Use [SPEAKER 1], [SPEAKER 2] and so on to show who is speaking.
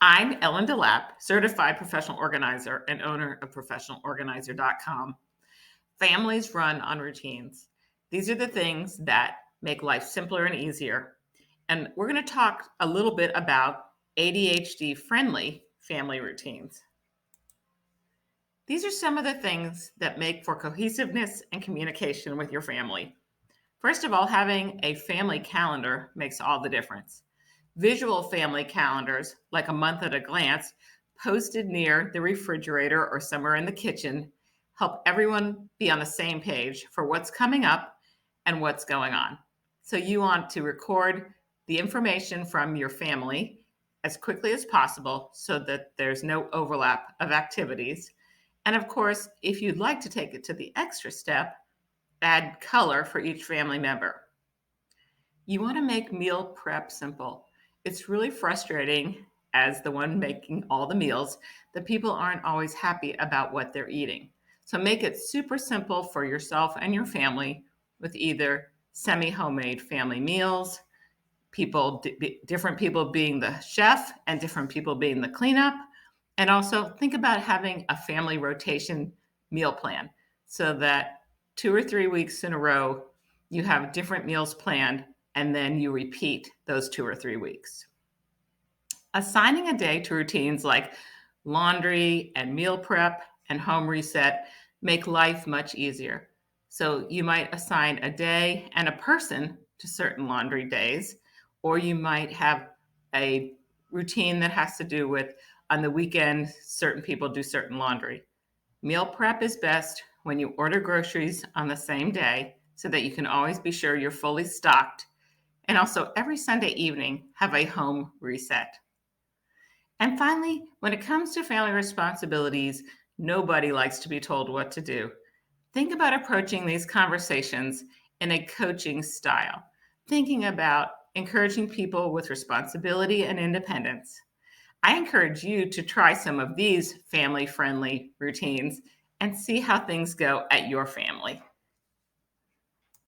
[SPEAKER 1] I'm Ellen DeLapp, certified professional organizer and owner of professionalorganizer.com. Families run on routines. These are the things that make life simpler and easier. And we're going to talk a little bit about ADHD friendly family routines. These are some of the things that make for cohesiveness and communication with your family. First of all, having a family calendar makes all the difference. Visual family calendars, like a month at a glance, posted near the refrigerator or somewhere in the kitchen, help everyone be on the same page for what's coming up and what's going on. So you want to record the information from your family as quickly as possible so that there's no overlap of activities. And of course, if you'd like to take it to the extra step, add color for each family member. You want to make meal prep simple. It's really frustrating as the one making all the meals that people aren't always happy about what they're eating. So make it super simple for yourself and your family with either semi-homemade family meals, different people being the chef and different people being the cleanup. And also think about having a family rotation meal plan so that 2 or 3 weeks in a row, you have different meals planned and then you repeat those 2 or 3 weeks. Assigning a day to routines like laundry and meal prep and home reset make life much easier. So you might assign a day and a person to certain laundry days, or you might have a routine that has to do with on the weekend, certain people do certain laundry. Meal prep is best when you order groceries on the same day so that you can always be sure you're fully stocked. And also, every Sunday evening, have a home reset. And finally, when it comes to family responsibilities, nobody likes to be told what to do. Think about approaching these conversations in a coaching style, thinking about encouraging people with responsibility and independence. I encourage you to try some of these family friendly routines and see how things go at your family.